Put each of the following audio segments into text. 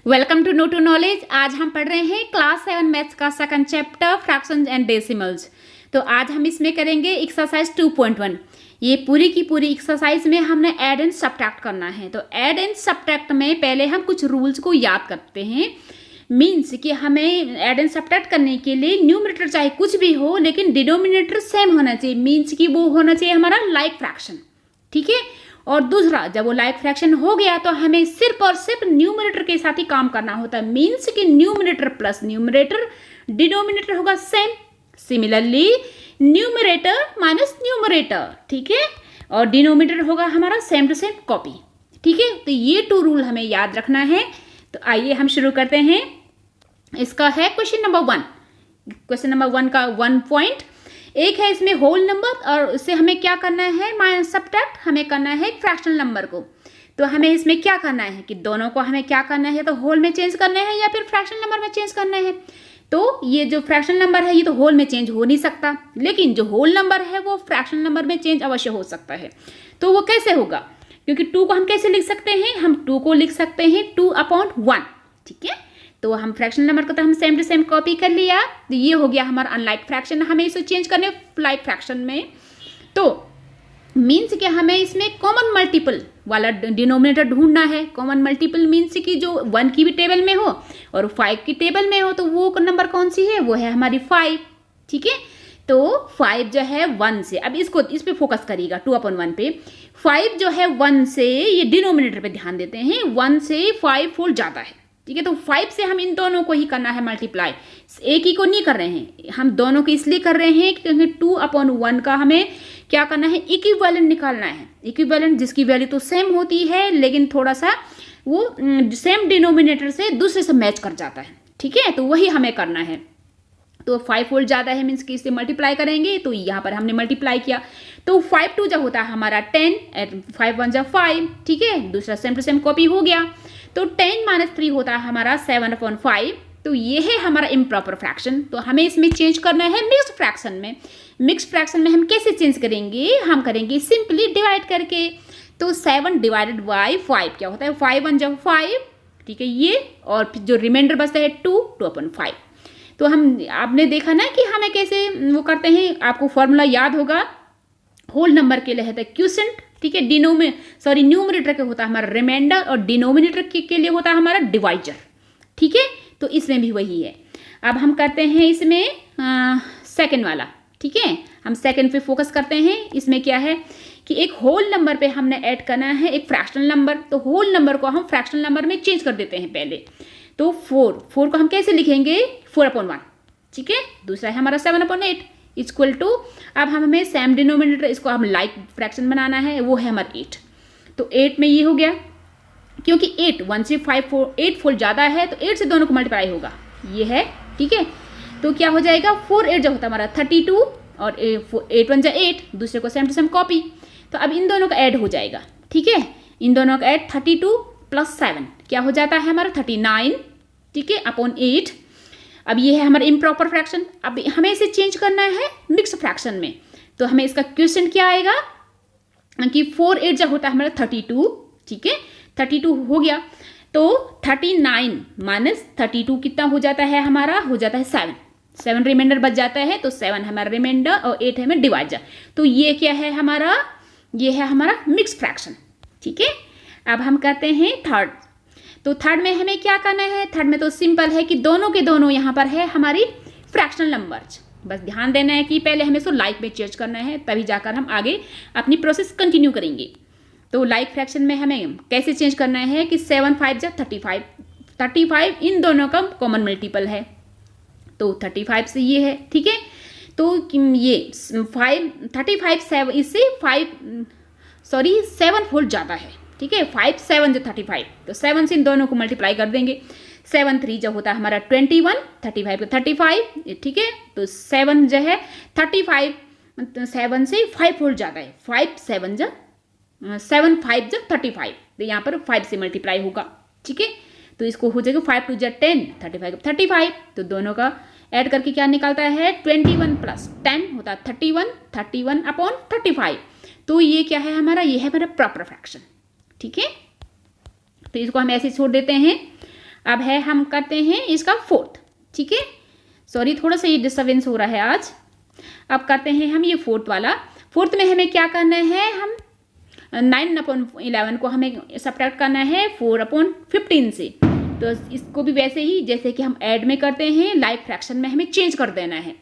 Welcome to know to knowledge. आज हम पढ़ रहे हैं क्लास 7 मैथ्स का second chapter fractions and decimals. तो आज हम इसमें करेंगे एक्सरसाइज 2.1। ये पूरी की पूरी एक्सरसाइज में हमने ऐड एंड सब्ट्रैक्ट करना है। तो ऐड एंड सब्ट्रैक्ट में पहले हम कुछ रूल्स को याद करते हैं। मीन्स कि हमें ऐड एंड सब्ट्रैक्ट करने के लिए न्यूमरेटर चाहे कुछ भी हो, लेकिन डिनोमिनेटर सेम होना चाहिए। मीन्स कि वो होना चाहिए हमारा लाइक फ्रैक्शन, ठीक है। और दूसरा, जब वो लाइक फ्रैक्शन हो गया तो हमें सिर्फ और सिर्फ न्यूमरेटर के साथ ही काम करना होता है। मीन्स कि न्यूमरेटर प्लस न्यूमरेटर, डिनोमिनेटर होगा same. Similarly numerator minus numerator, ठीक है, और डिनोमिनेटर होगा हमारा सेम टू सेम कॉपी, ठीक है। तो ये 2 रूल हमें याद रखना है। तो आइए हम शुरू करते हैं। इसका है क्वेश्चन नंबर 1। क्वेश्चन नंबर 1 का 1 पॉइंट एक है, इसमें होल नंबर, और उससे हमें क्या करना है, माइनस सब्ट्रैक्ट हमें करना है फ्रैक्शनल नंबर को। तो हमें इसमें क्या करना है कि दोनों को हमें क्या करना है, तो होल में चेंज करना है या फिर फ्रैक्शनल नंबर में चेंज करना है। तो ये जो फ्रैक्शनल नंबर है ये तो होल में चेंज हो नहीं सकता, लेकिन जो होल नंबर है वो फ्रैक्शनल नंबर में चेंज अवश्य हो सकता है। तो वो कैसे होगा, क्योंकि 2 को हम कैसे लिख सकते हैं, हम 2 को लिख सकते हैं 2/1, ठीक है। तो हम फ्रैक्शनल नंबर को तो हम सेम टू सेम कॉपी कर लिया। तो ये हो गया हमारा अनलाइक फ्रैक्शन। हमें इसे चेंज करने लाइक फ्रैक्शन में। तो मीन्स कि हमें इसमें कॉमन मल्टीपल वाला डिनोमिनेटर ढूंढना है। कॉमन मल्टीपल मीन्स कि जो 1 की भी टेबल में हो और 5 की टेबल में हो, तो वो नंबर कौन सी है, वो है हमारी 5, ठीक है। तो 5 जो है 1 से, अब इस पे फोकस करिएगा 2/1 पे। 5 जो है 1 से, ये डिनोमिनेटर पे ध्यान देते हैं, 1 से 5 फोल्ड ज़्यादा है, ठीक है। तो 5 से हम इन दोनों को ही करना है मल्टीप्लाई, एक ही को नहीं कर रहे हैं, हम दोनों को इसलिए कर रहे हैं क्योंकि 2/1 का हमें क्या करना है, इक्विवेलेंट निकालना है। इक्विवेलेंट जिसकी वैल्यू तो सेम होती है, लेकिन थोड़ा सा वो सेम डिनोमिनेटर से दूसरे से मैच कर जाता है, ठीक है। तो वही हमें करना है। तो 5 फोल्ड ज़्यादा है, मीन्स कि इससे मल्टीप्लाई करेंगे। तो यहाँ पर हमने मल्टीप्लाई किया, तो 5 2 जो होता है हमारा 10, 5 1 5, ठीक है। दूसरा सेम टू सेम कॉपी हो गया। तो 10 - 3 होता है हमारा 7/5। तो ये है हमारा इम्प्रॉपर फ्रैक्शन। तो हमें इसमें चेंज करना है मिक्स्ड फ्रैक्शन में। मिक्स्ड फ्रैक्शन में हम कैसे चेंज करेंगे, हम करेंगे सिंपली डिवाइड करके। तो 7 डिवाइडेड बाई 5 क्या होता है, 5 1 5, ठीक है ये, और फिर जो रिमाइंडर बचता है 2/5। तो हम आपने देखा ना कि हमें कैसे वो करते हैं, आपको फॉर्मूला याद होगा। होल नंबर के लिए होता है क्यूसेंट, ठीक है। न्यूमरेटर के होता है हमारा रिमाइंडर, और डिनोमिनेटर के लिए होता है हमारा डिवाइजर, ठीक है। तो इसमें भी वही है। अब हम करते हैं इसमें सेकंड वाला, ठीक है। हम सेकंड पे फोकस करते हैं। इसमें क्या है कि एक होल नंबर पे हमने ऐड करना है एक फ्रैक्शनल नंबर। तो होल नंबर को हम फ्रैक्शनल नंबर में चेंज कर देते हैं पहले। तो 4 को हम कैसे लिखेंगे, 4/1, ठीक है। दूसरा है हमारा 7/8 इक्वल टू, अब हमें सेम डिनोमिनेटर, इसको हम लाइक फ्रैक्शन बनाना है, वो है हमारा 8। तो 8 में ये हो गया, क्योंकि 8 1 से 8 फोल्ड ज़्यादा है, तो 8 से दोनों को मल्टीप्लाई होगा, ये है, ठीक है। तो क्या हो जाएगा, 4 8 जो होता है हमारा 32, और 8 1 8, दूसरे को सेम टू सेम कॉपी। तो अब इन दोनों का ऐड हो जाएगा, ठीक है। इन दोनों का ऐड 32 + 7 क्या हो जाता है हमारा 39, ठीक है, अपॉन 8। अब ये है हमारा इम्प्रॉपर फ्रैक्शन। अब हमें इसे चेंज करना है मिक्स फ्रैक्शन में। तो हमें इसका क्वेश्चन क्या आएगा कि 4 8 जो होता है हमारा 32, ठीक है, 32 हो गया। तो 39 - 32 कितना हो जाता है हमारा, हो जाता है 7 रिमाइंडर बच जाता है। तो 7 हमारा रिमाइंडर और 8 है हमारा डिवाइजर। तो ये क्या है हमारा, ये है हमारा मिक्स फ्रैक्शन, ठीक है। अब हम करते हैं थर्ड। तो थर्ड में हमें क्या करना है, थर्ड में तो सिंपल है कि दोनों के दोनों यहाँ पर है हमारी फ्रैक्शनल नंबर्स। बस ध्यान देना है कि पहले हमें इसको लाइक में चेंज करना है, तभी जाकर हम आगे अपनी प्रोसेस कंटिन्यू करेंगे। तो लाइक फ्रैक्शन में हमें कैसे चेंज करना है कि 7 5 जा 35, 35 इन दोनों का कॉमन मल्टीपल है। तो 35 से ये है, ठीक है। तो ये 35 7 इससे 7 फोल्ड ज़्यादा है, ठीक है। 5 7 जो 35, तो 7 से इन दोनों को मल्टीप्लाई कर देंगे। 7 3 जो होता है हमारा 21, 35 को 35, ठीक है। तो 7 जो है 35, 7 से 5 फोल्ड ज़्यादा है, 5 7 जो 35। तो यहाँ पर 5 से मल्टीप्लाई होगा, ठीक है। तो इसको हो जाएगा 5 2 10, 35 35। तो दोनों का ऐड करके क्या निकलता है, 21 + 10 होता है 31/35। तो ये क्या है हमारा, ये है हमारा प्रॉपर फ्रैक्शन, ठीक है। तो इसको हम ऐसे छोड़ देते हैं। अब है हम करते हैं इसका फोर्थ, ठीक है। सॉरी थोड़ा सा ये डिस्टर्बेंस हो रहा है आज। अब करते हैं हम ये फोर्थ वाला। फोर्थ में हमें क्या करना है, हम 9/11 को हमें सब्ट्रैक्ट करना है 4/15 से। तो इसको भी वैसे ही जैसे कि हम ऐड में करते हैं, लाइक फ्रैक्शन में हमें चेंज कर देना है।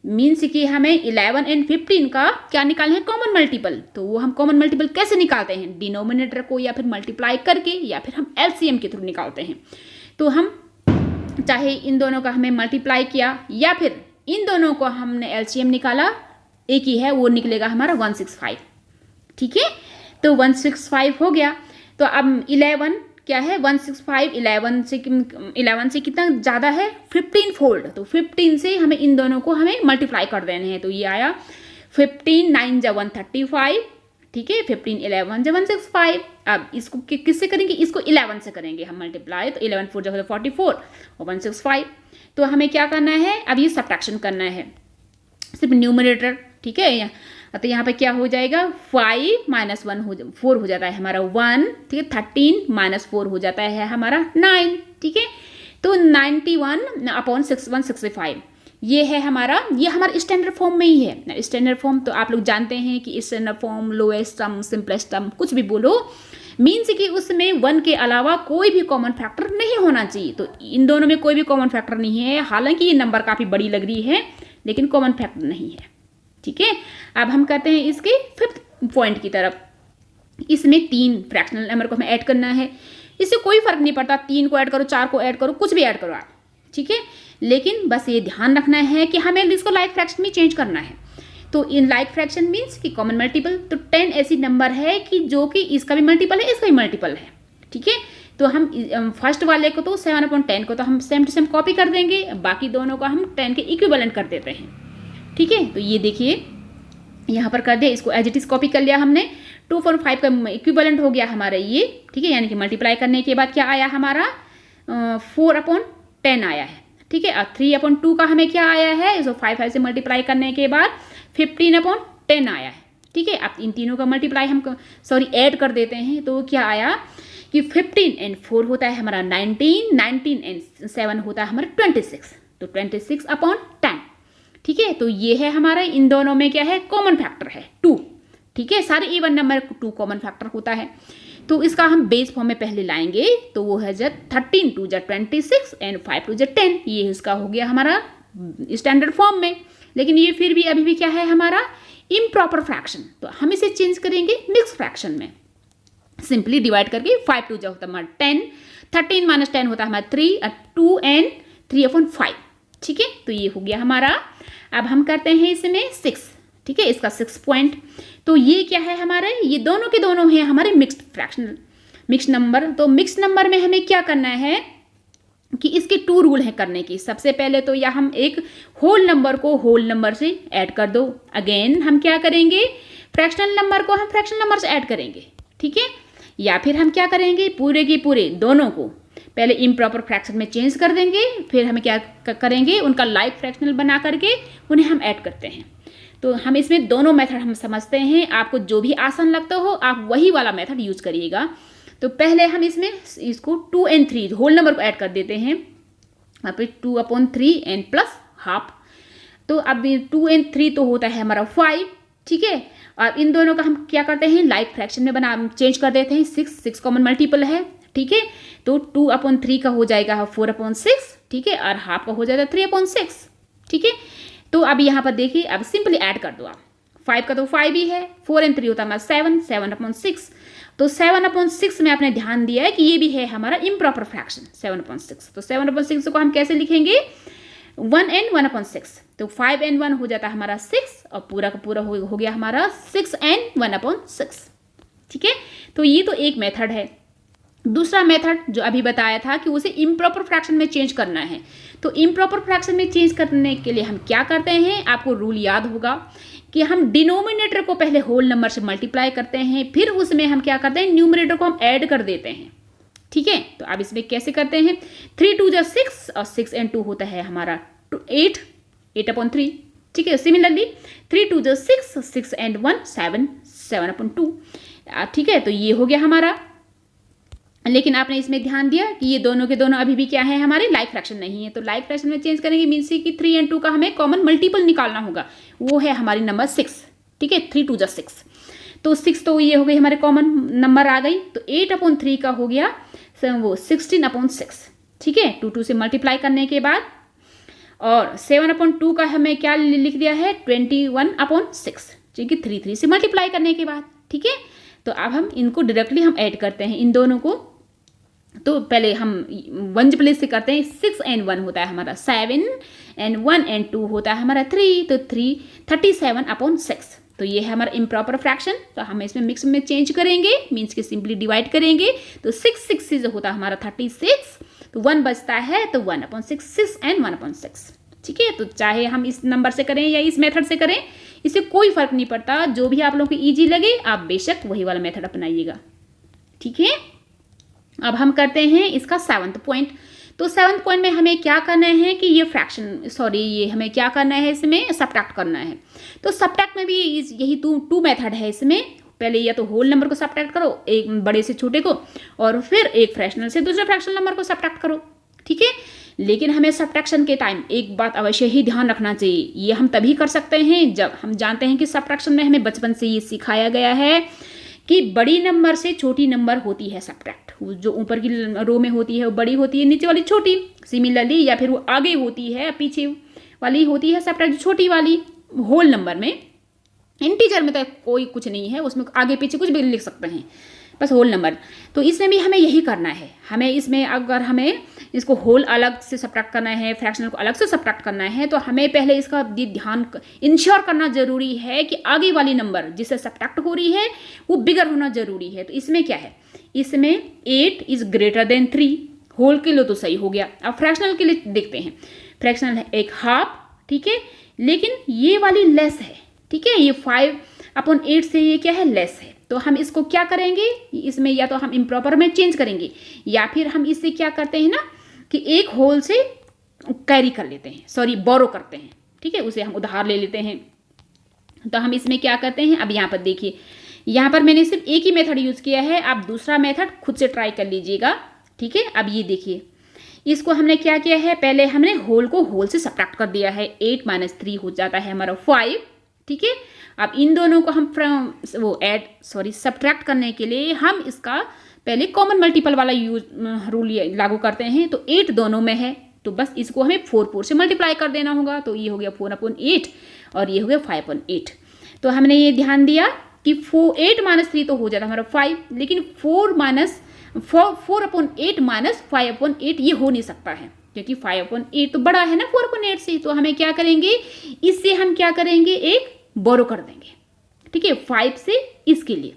मीन्स कि हमें 11 और 15 का क्या निकालना है, कॉमन मल्टीपल। तो वो हम कॉमन मल्टीपल कैसे निकालते हैं, डिनोमिनेटर को या फिर मल्टीप्लाई करके या फिर हम एलसीएम के थ्रू निकालते हैं। तो हम चाहे इन दोनों का हमें मल्टीप्लाई किया या फिर इन दोनों को हमने एलसीएम निकाला, एक ही है, वो निकलेगा हमारा 165, ठीक है। तो 165 हो गया। तो अब 11 क्या है, 165 11 से कितना ज़्यादा है, 15 फोल्ड। तो 15 से हमें इन दोनों को हमें मल्टीप्लाई कर देने हैं। तो ये आया 15 9 × 135, ठीक है। 15 11 × 165। अब इसको किससे करेंगे, इसको 11 से करेंगे हम मल्टीप्लाई। तो 11 4 × 44 और 165। तो हमें क्या करना है, अब ये सब्ट्रैक्शन करना है सिर्फ न्यूमरेटर, ठीक है। तो यहाँ पे क्या हो जाएगा, 5 - 1 4 हो जाता है हमारा 1, ठीक है। 13 - 4 हो जाता है हमारा 9, ठीक है। तो 91/165 ये है हमारा, ये हमारा स्टैंडर्ड फॉर्म में ही है। स्टैंडर्ड फॉर्म तो आप लोग जानते हैं कि स्टैंडर्ड फॉर्म, लोएस्ट सम, सिंपलेस्ट सम, कुछ भी बोलो, मीन्स कि उसमें 1 के अलावा कोई भी कॉमन फैक्टर नहीं होना चाहिए। तो इन दोनों में कोई भी कॉमन फैक्टर नहीं है। हालांकि ये नंबर काफ़ी बड़ी लग रही है लेकिन कॉमन फैक्टर नहीं है, ठीक है। अब हम करते हैं इसके 5th पॉइंट की तरफ। इसमें 3 फ्रैक्शनल नंबर को हमें ऐड करना है। इससे कोई फर्क नहीं पड़ता, 3 को ऐड करो, 4 को ऐड करो, कुछ भी ऐड करो आप, ठीक है। लेकिन बस ये ध्यान रखना है कि हमें इसको लाइक फ्रैक्शन में चेंज करना है। तो इन लाइक फ्रैक्शन मीन्स कि कॉमन मल्टीपल। तो 10 ऐसी नंबर है कि जो कि इसका भी मल्टीपल है, इसका भी मल्टीपल है, ठीक है। तो हम फर्स्ट वाले को तो 7/10 को तो हम सेम टू सेम कॉपी कर देंगे, बाकी दोनों को हम 10 के इक्विवेलेंट कर देते हैं, ठीक है। तो ये देखिए यहाँ पर कर दिया, इसको एज इट इज कॉपी कर लिया हमने। 2/5 का इक्विवेलेंट हो गया हमारा ये, ठीक है। यानी कि मल्टीप्लाई करने के बाद क्या आया हमारा, 4/10 आया है, ठीक है। और 3/2 का हमें क्या आया है, इसको 5 से मल्टीप्लाई करने के बाद 15/10 आया है, ठीक है। अब इन तीनों का मल्टीप्लाई हम ऐड कर देते हैं। तो क्या आया कि 15 और 4 होता है हमारा 19, 19 और 7 होता है हमारा 26। तो 26/10, ठीक है। तो ये है हमारा, इन दोनों में क्या है, कॉमन फैक्टर है 2, ठीक है। सारे इवन नंबर 2 कॉमन फैक्टर होता है। तो इसका हम बेस फॉर्म में पहले लाएंगे। तो वो है 13 2 × 26 और 5 2 × 10। ये इसका हो गया हमारा स्टैंडर्ड फॉर्म में। लेकिन ये फिर भी अभी भी क्या है हमारा, इम्प्रॉपर फ्रैक्शन। तो हम इसे चेंज करेंगे मिक्स फ्रैक्शन में। सिंपली डिवाइड करके 5 2 होता है हमारा 10, 13 - 10 होता है हमारा 3, 2 और 3/5, ठीक है। तो ये हो गया हमारा। अब हम करते हैं इसमें 6, ठीक है, इसका 6 पॉइंट। तो ये क्या है हमारे, ये दोनों के दोनों हैं हमारे मिक्स्ड फ्रैक्शनल, मिक्स नंबर। तो मिक्स नंबर में हमें क्या करना है कि इसके 2 रूल हैं करने की। सबसे पहले तो या हम एक होल नंबर को होल नंबर से ऐड कर दो। अगेन हम क्या करेंगे, फ्रैक्शनल नंबर को हम फ्रैक्शनल नंबर से ऐड करेंगे, ठीक है। या फिर हम क्या करेंगे, पूरे के पूरे दोनों को पहले इम्प्रॉपर फ्रैक्शन में चेंज कर देंगे, फिर हमें क्या करेंगे, उनका लाइक फ्रैक्शनल बना करके उन्हें हम ऐड करते हैं। तो हम इसमें दोनों मेथड हम समझते हैं। आपको जो भी आसान लगता हो आप वही वाला मेथड यूज करिएगा। तो पहले हम इसमें इसको 2 और 3 होल नंबर को ऐड कर देते हैं। अब 2/3 और प्लस हाफ। तो अब 2 और 3 तो होता है हमारा 5, ठीक है। और इन दोनों का हम क्या करते हैं, लाइक फ्रैक्शन में बना चेंज कर देते हैं। 6 कॉमन मल्टीपल है, ठीक है। तो 2/3 का हो जाएगा 4/6, ठीक है। और हाफ का हो जाएगा 3/6, ठीक है। तो अब यहाँ पर देखिए, अब सिंपली ऐड कर दो आप। 5 का तो 5 ही है, 4 और 3 होता है हमारा 7, 7/6। तो 7/6 में आपने ध्यान दिया है कि ये भी है हमारा इम्प्रॉपर फ्रैक्शन 7/6। तो 7/6 को हम कैसे लिखेंगे, 1 और 1/6। तो 5 और 1 हो जाता है हमारा 6 और पूरा का पूरा हो गया हमारा 6 और 1/6, ठीक है। तो ये तो एक मेथड है। दूसरा मेथड जो अभी बताया था कि उसे इम्प्रॉपर फ्रैक्शन में चेंज करना है। तो इम्प्रॉपर फ्रैक्शन में चेंज करने के लिए हम क्या करते हैं, आपको रूल याद होगा कि हम डिनोमिनेटर को पहले होल नंबर से मल्टीप्लाई करते हैं, फिर उसमें हम क्या करते हैं, न्यूमरेटर को हम ऐड कर देते हैं, ठीक है। तो अब इसमें कैसे करते हैं, 3 2 × 6 और 6 और 2 होता है हमारा 8, 8/3, ठीक है। सिमिलरली 3 2 × 6, 6 और 1 7, 7/2, ठीक है। तो ये हो गया हमारा लेकिन आपने इसमें ध्यान दिया कि ये दोनों के दोनों अभी भी क्या है, हमारे लाइक फ्रैक्शन नहीं है। तो लाइक फ्रैक्शन में चेंज करेंगे मीन्स कि 3 और 2 का हमें कॉमन मल्टीपल निकालना होगा, वो है हमारी नंबर 6। ठीक है, 3 2 जा 6, तो 6 तो ये हो गई हमारे कॉमन नंबर आ गई। तो 8/3 का हो गया वो 16/6। ठीक है, 2 2 से मल्टीप्लाई करने के बाद, और 7/2 का हमें क्या लिख दिया है 21/6, ठीक है, 3 3 से मल्टीप्लाई करने के बाद। ठीक है, तो अब हम इनको डायरेक्टली हम ऐड करते हैं इन दोनों को। तो पहले हम 1 प्लेस से करते हैं, 6 and 1 होता है हमारा 7 and 1 and 2 होता है हमारा 3, तो 37/6। तो ये है हमारा इम्प्रॉपर फ्रैक्शन। तो हम इसमें मिक्स में चेंज करेंगे, मीन्स कि सिंपली डिवाइड करेंगे। तो 6 6 से जो होता है हमारा 36, तो 1 बचता है, तो 1/6, 6 and 1/6। ठीक है, तो चाहे हम इस नंबर से करें या इस मेथड से करें, इससे कोई फर्क नहीं पड़ता, जो भी आप लोगों को ईजी लगे आप बेशक वही वाला मेथड अपनाइएगा। ठीक है, अब हम करते हैं इसका 7th पॉइंट। तो 7th पॉइंट में हमें क्या करना है कि ये फ्रैक्शन, सॉरी, ये हमें क्या करना है, इसमें सब्ट्रैक्ट करना है। तो सब्ट्रैक्ट में भी यही टू मेथड है इसमें। पहले या तो होल नंबर को सब्ट्रैक्ट करो, एक बड़े से छोटे को, और फिर एक फ्रैक्शनल से दूसरे फ्रैक्शनल नंबर को सब्ट्रैक्ट करो। ठीक है, लेकिन हमें सब्ट्रैक्शन के टाइम एक बात अवश्य ही ध्यान रखना चाहिए, ये हम तभी कर सकते हैं जब हम जानते हैं कि सब्ट्रैक्शन में हमें बचपन से ये सिखाया गया है कि बड़ी नंबर से छोटी नंबर होती है सब्ट्रैक्ट। जो ऊपर की रो में होती है वो बड़ी होती है, नीचे वाली छोटी। सिमिलरली, या फिर वो आगे होती है, पीछे वाली होती है सब्ट्रैक्ट जो छोटी वाली। होल नंबर में, इंटीजर में तो कोई कुछ नहीं है, उसमें आगे पीछे कुछ भी लिख सकते हैं, बस होल नंबर। तो इसमें भी हमें यही करना है। हमें इसमें अगर हमें इसको होल अलग से सब्ट्रैक्ट करना है, फ्रैक्शनल को अलग से सब्ट्रैक्ट करना है, तो हमें पहले इसका ध्यान इंश्योर करना जरूरी है कि आगे वाली नंबर जिससे सब्ट्रैक्ट हो रही है वो बिगर होना जरूरी है। तो इसमें क्या है, इसमें 8 इज ग्रेटर देन 3। होल के लिए तो सही हो गया। अब फ्रैक्शनल के लिए देखते हैं। फ्रैक्शनल है एक हाफ, ठीक है, लेकिन ये वाली लेस है। ठीक है, ये 5/8 से ये क्या है, लेस है। तो हम इसको क्या करेंगे, इसमें या तो हम इम्प्रॉपर में चेंज करेंगे, या फिर हम इससे क्या करते हैं ना कि एक होल से कैरी कर लेते हैं, सॉरी बोरो करते हैं। ठीक है, उसे हम उधार ले लेते हैं। तो हम इसमें क्या करते हैं, अब यहाँ पर देखिए, यहाँ पर मैंने सिर्फ एक ही मेथड यूज किया है, आप दूसरा मेथड खुद से ट्राई कर लीजिएगा। ठीक है, अब ये देखिए, इसको हमने क्या किया है, पहले हमने होल को होल से सब्ट्रैक्ट कर दिया है। 8 - 3 हो जाता है हमारा 5। ठीक है, अब इन दोनों को हम सब्ट्रैक्ट करने के लिए हम इसका पहले कॉमन मल्टीपल वाला रूल लागू करते हैं। तो 8 दोनों में है, तो बस इसको हमें 4 से मल्टीप्लाई कर देना होगा। तो ये हो गया 4/8 और ये हो गया 5/8। तो हमने ये ध्यान दिया कि 8 - 3 तो हो जाता है हमारा 5, लेकिन 4/8 - 5/8 ये हो नहीं सकता है, क्योंकि 5/8 तो बड़ा है ना 4/8 से। तो हमें क्या करेंगे, इससे हम क्या करेंगे, एक बोरो कर देंगे। ठीक है, 5 से इसके लिए,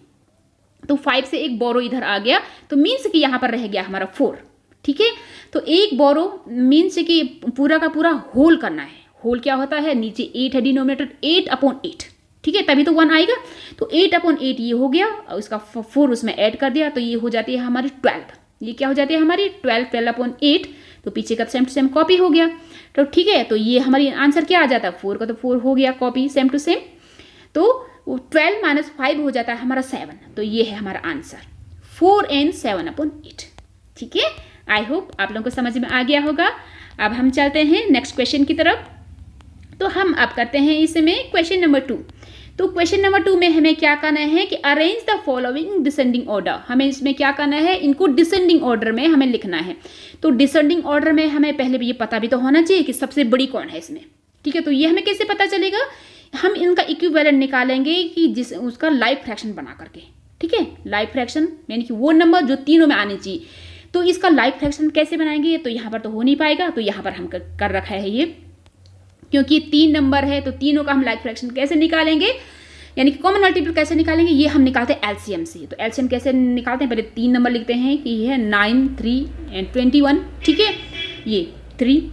तो 5 से एक बोरो इधर आ गया, तो मीन्स कि यहां पर रह गया हमारा 4। ठीक है, तो एक बोरो मीन्स कि पूरा का पूरा होल करना है। होल क्या होता है, नीचे 8 है, डिनोमिनेटर 8/8। ठीक है, तभी तो 1 आएगा। तो 8/8 ये हो गया, और इसका 4 उसमें ऐड कर दिया, तो ये हो जाती है हमारी 12। ये क्या हो जाती है हमारी 12/8। तो पीछे का सेम टू सेम कॉपी हो गया। तो ठीक है, तो ये हमारी आंसर क्या आ जाता है, 4 का तो 4 हो गया कॉपी सेम टू सेम। तो 12 - 5 हो जाता है हमारा 7। तो ये है हमारा आंसर 4 and 7/8। ठीक है, आई होप आप लोगों को समझ में आ गया होगा। अब हम चलते हैं नेक्स्ट क्वेश्चन की तरफ। तो हम अब करते हैं इसमें क्वेश्चन नंबर 2। तो क्वेश्चन नंबर 2 में हमें क्या करना है कि arrange the following descending order. हमें इसमें क्या करना है, इनको डिसेंडिंग ऑर्डर में हमें लिखना है। तो डिसेंडिंग ऑर्डर में हमें पहले भी ये पता भी तो होना चाहिए कि सबसे बड़ी कौन है इसमें। ठीक है, तो ये हमें कैसे पता चलेगा, हम इनका इक्विवेलेंट निकालेंगे कि जिस उसका लाइक फ्रैक्शन बना करके। ठीक है, लाइक फ्रैक्शन यानी कि वो नंबर जो तीनों में आने चाहिए। तो इसका लाइक फ्रैक्शन कैसे बनाएंगे, तो यहाँ पर तो हो नहीं पाएगा। तो यहाँ पर हम कर रखा है ये, क्योंकि 3 नंबर है, तो तीनों का हम लाइक फ्रैक्शन कैसे निकालेंगे, यानी कि कॉमन मल्टीपल कैसे निकालेंगे, ये हम निकालते हैं एलसीएम से। तो एलसीएम कैसे निकालते हैं, पहले 3 नंबर लिखते हैं कि ये है 9, 3 and 21। ठीक है, ये 3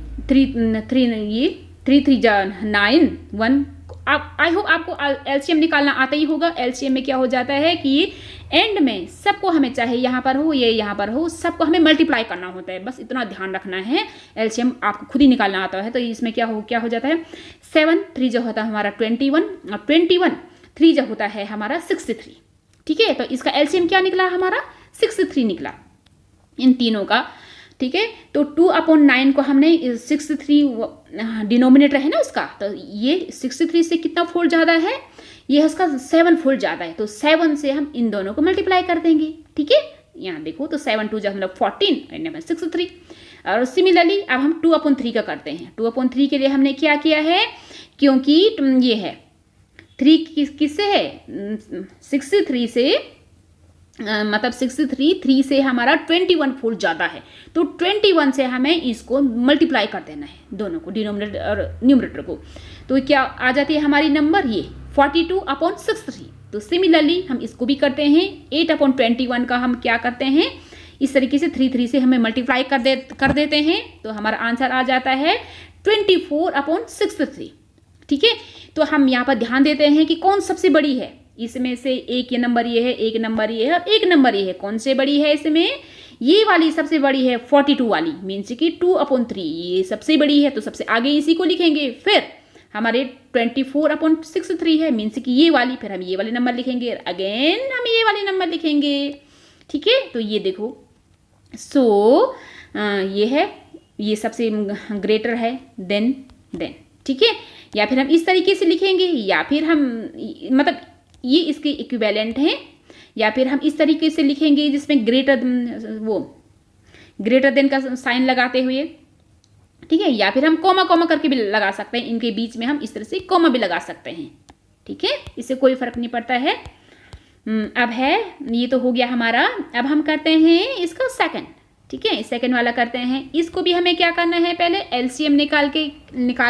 ये 3 3 जा 9 1। आई होप आपको एलसीएम निकालना आता ही होगा। एलसीएम में क्या हो जाता है कि ये एंड में सबको हमें, चाहे यहाँ पर हो ये यहाँ पर हो, सबको हमें मल्टीप्लाई करना होता है। बस इतना ध्यान रखना है, एलसीएम आपको खुद ही निकालना आता है। तो इसमें क्या हो जाता है 7 3 जो होता है हमारा 21 और 21 3 जो होता है हमारा 63। ठीक है, तो इसका एलसीएम क्या निकला हमारा 63 निकला। इन तीनों का, ठीक है। तो 2/9 को हमने 63 डिनोमिनेटर है ना उसका, तो ये 63 से कितना फोल्ड ज़्यादा है, ये है उसका 7 फोल्ड ज़्यादा है, तो 7 से हम इन दोनों को मल्टीप्लाई कर देंगे, ठीक है। यहाँ देखो तो 7 2 मतलब 14 एंड 63। और सिमिलरली अब हम 2/3 का करते हैं। 2/3 के लिए हमने क्या किया है, क्योंकि ये है 3 किससे है, 63 से मतलब 3 से हमारा 21 फोल्ड ज़्यादा है, तो 21 से हमें इसको मल्टीप्लाई कर देना है दोनों को, डिनोमिनेटर और न्यूमरेटर को। तो क्या आ जाती है हमारी नंबर ये 42/63। तो सिमिलरली हम इसको भी करते हैं, 8/21 का हम क्या करते हैं, इस तरीके से 3 से हमें मल्टीप्लाई कर देते हैं, तो हमारा आंसर आ जाता है 24/63, ठीक है। तो हम यहाँ पर ध्यान देते हैं कि कौन सबसे बड़ी है, इसमें से एक ये नंबर ये है, एक नंबर ये है और एक नंबर ये है, कौन से बड़ी है इसमें, ये वाली सबसे बड़ी है 42 वाली, मीन्स कि 2/3 ये सबसे बड़ी है, तो सबसे आगे इसी को लिखेंगे। फिर हमारे 24/63 है, मीन्स कि ये वाली, फिर हम ये वाले नंबर लिखेंगे, अगेन हम ये वाले नंबर लिखेंगे, ठीक है। तो ये देखो, ये है, ये सबसे ग्रेटर है देन, ठीक है। या फिर हम इस तरीके से लिखेंगे, या फिर हम मतलब ये इसके इक्विवेलेंट हैं, या फिर हम इस तरीके से लिखेंगे जिसमें ग्रेटर देन का साइन लगाते हुए, ठीक है। या फिर हम कॉमा करके भी लगा सकते हैं, इनके बीच में हम इस तरह से कॉमा भी लगा सकते हैं, ठीक है, इससे कोई फर्क नहीं पड़ता है। अब है, ये तो हो गया हमारा। अब हम करते हैं इसका सेकंड, ठीक है, सेकंड वाला करते हैं। इसको भी हमें क्या करना है, पहले एलसीएम निकाल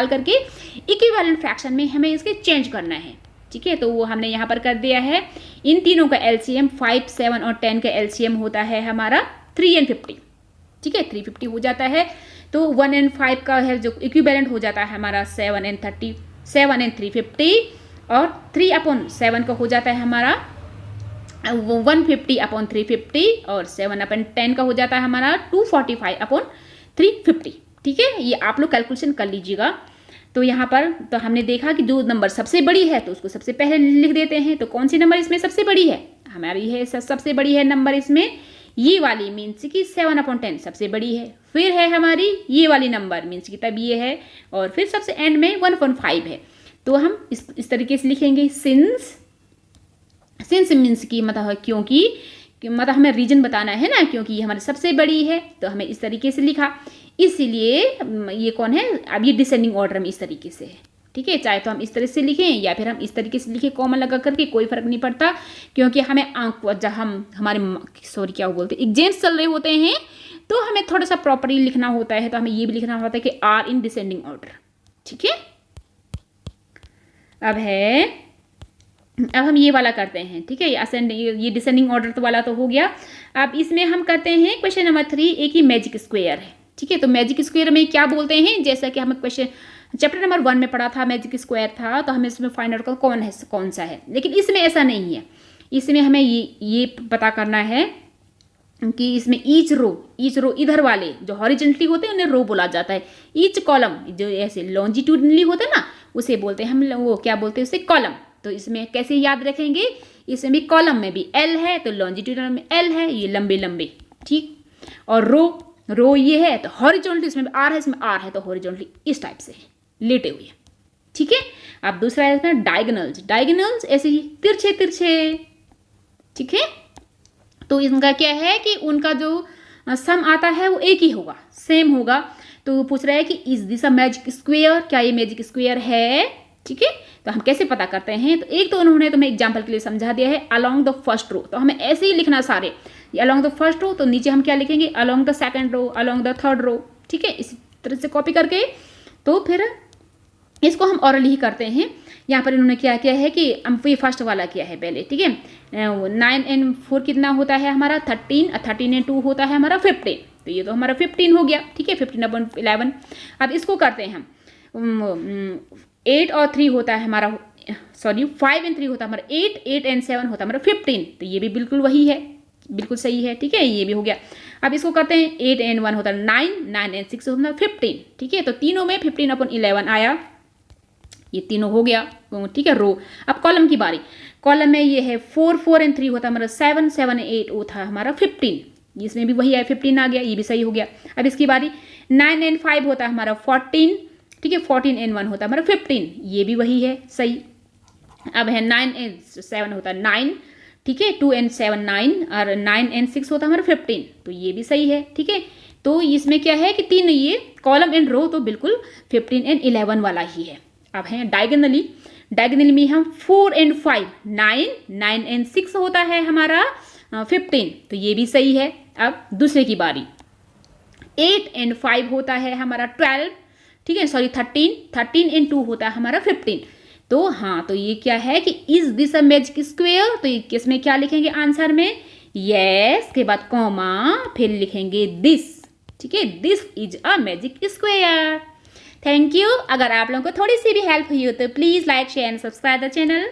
करके इक्विवेलेंट फ्रैक्शन में हमें इसके चेंज करना है, ठीक है। तो वो हमने यहाँ पर कर दिया है। इन तीनों का एलसीएम 5, 7 और 10 का एलसीएम होता है हमारा 3 and 50, ठीक है, 350 हो जाता है। तो 1 and 5 का है जो इक्विवेलेंट हो जाता है हमारा 7 and 350, और 3/7 का हो जाता है हमारा 150/350, और 7/10 का हो जाता है हमारा 245/350, ठीक है। ये आप लोग कैलकुलेशन कर लीजिएगा। तो यहाँ पर तो हमने देखा कि जो नंबर सबसे बड़ी है तो उसको सबसे पहले लिख देते हैं। तो कौन सी नंबर इसमें सबसे बड़ी है, हमारी है सबसे बड़ी है नंबर इसमें ये वाली, मीन्स कि 7/10 सबसे बड़ी है। फिर है हमारी ये वाली नंबर, मीन्स कि तब ये है, और फिर सबसे एंड में 1.5 है। तो हम इस तरीके से लिखेंगे, सिंस मीन्स की मतलब क्योंकि मतलब हमें रीजन बताना है ना, क्योंकि ये हमारी सबसे बड़ी है, तो हमें इस तरीके से लिखा। इसीलिए ये कौन है, अब ये डिसेंडिंग ऑर्डर में इस तरीके से है, ठीक है। चाहे तो हम इस तरह से लिखें या फिर हम इस तरीके से लिखें, कॉमा लगा करके, कोई फर्क नहीं पड़ता, क्योंकि हमें जब हम हमारे क्या बोलते हैं एग्जाम्स चल रहे होते हैं, तो हमें थोड़ा सा प्रॉपरली लिखना होता है। तो हमें ये भी लिखना होता है कि आर इन डिसेंडिंग ऑर्डर, ठीक है। अब हम ये वाला करते हैं, ठीक है, ये डिसेंडिंग ऑर्डर तो वाला तो हो गया। अब इसमें हम करते हैं क्वेश्चन नंबर 3, एक ही मैजिक स्क्वायर है, ठीक है। तो मैजिक स्क्वायर में क्या बोलते हैं, जैसा कि हमें क्वेश्चन चैप्टर नंबर 1 में पढ़ा था, मैजिक स्क्वायर था, तो हमें इसमें फाइंड आउट कौन सा है। लेकिन इसमें ऐसा नहीं है, इसमें हमें ये पता करना है कि इसमें ईच रो इधर वाले जो हॉरिजेंटली होते हैं उन्हें रो बोला जाता है। ईच कॉलम जो ऐसे लॉन्जिट्यूडनली होते हैं ना, उसे बोलते हैं हम, वो क्या बोलते हैं उसे, कॉलम। तो इसमें कैसे याद रखेंगे, इसमें भी कॉलम में भी एल है, तो लॉन्जिट्यूडनल में एल है, ये लंबे, ठीक। और रो ये है, तो हॉरिजॉन्टली इसमें आर है, इसमें आर है, तो हॉरिजॉन्टली इस टाइप से लेटे हुए, ठीक है। अब दूसरा है इसमें डायगोनल्स ऐसे ही तिरछे, ठीक है। तो इनका क्या है कि उनका जो सम आता है वो एक ही होगा, सेम होगा। तो पूछ रहा है कि is this a magic square, क्या ये मैजिक स्क्वायर है, ठीक है। तो हम कैसे पता करते हैं, तो एक तो उन्होंने तुम्हें एग्जाम्पल के लिए समझा दिया है, अलोंग द फर्स्ट रो, तो हमें ऐसे ही लिखना सारे, अलोंग द फर्स्ट रो, तो नीचे हम क्या लिखेंगे, along the second row, along the third row, ठीक है। इसी तरह से कॉपी करके तो फिर इसको हम ऑरली ही करते हैं। यहाँ पर इन्होंने क्या किया है कि ये फर्स्ट वाला किया है पहले, ठीक है। 9 and 4 कितना होता है हमारा 13, 13 and 2 होता है हमारा 15, तो ये तो हमारा 15 हो गया, ठीक है, 15/11। अब इसको करते हैं हम 8 और 3 होता है हमारा, 5 and 3 होता है हमारा 8 and 7 होता है हमारा 15, तो ये भी बिल्कुल वही है, बिल्कुल सही है, ठीक है, ये भी हो गया। अब इसको करते हैं 8 and 1 होता है 9 and 6 होता है 15, ठीक है। तो तीनों में 15/11 आया, ये तीनों हो गया, ठीक है, रो। अब कॉलम की बारी, कॉलम में ये है 4 and 3 होता है हमारा 7 and 8 होता है हमारा 15, इसमें भी वही है, 15 आ गया, ये भी सही हो गया। अब इसकी बारी 9 and 5 होता है हमारा 14, ठीक है, 14 and 1 होता है हमारा 15, ये भी वही है, सही। अब है 9 and 7 होता है 9, ठीक है, 2 and 7 9, और 9 and 6 होता है हमारा 15, तो ये भी सही है, ठीक है। तो इसमें क्या है कि तीन, ये कॉलम एंड रो तो बिल्कुल 15 and 11 वाला ही है। अब है डायगोनली में हम 4 and 5 9 and 6 होता है हमारा 15, तो ये भी सही है। अब दूसरे की बारी 8 and 5 होता है हमारा 12, ठीक है, सॉरी 13 and 2 होता है हमारा 15। तो हाँ, तो ये क्या है कि is this a magic square, तो इसमें क्या लिखेंगे आंसर में, यस के बाद कॉमा, फिर लिखेंगे दिस, ठीक है, this is a magic square. Thank you. अगर आप लोगों को थोड़ी सी भी हेल्प हुई हो तो please like share and subscribe the channel.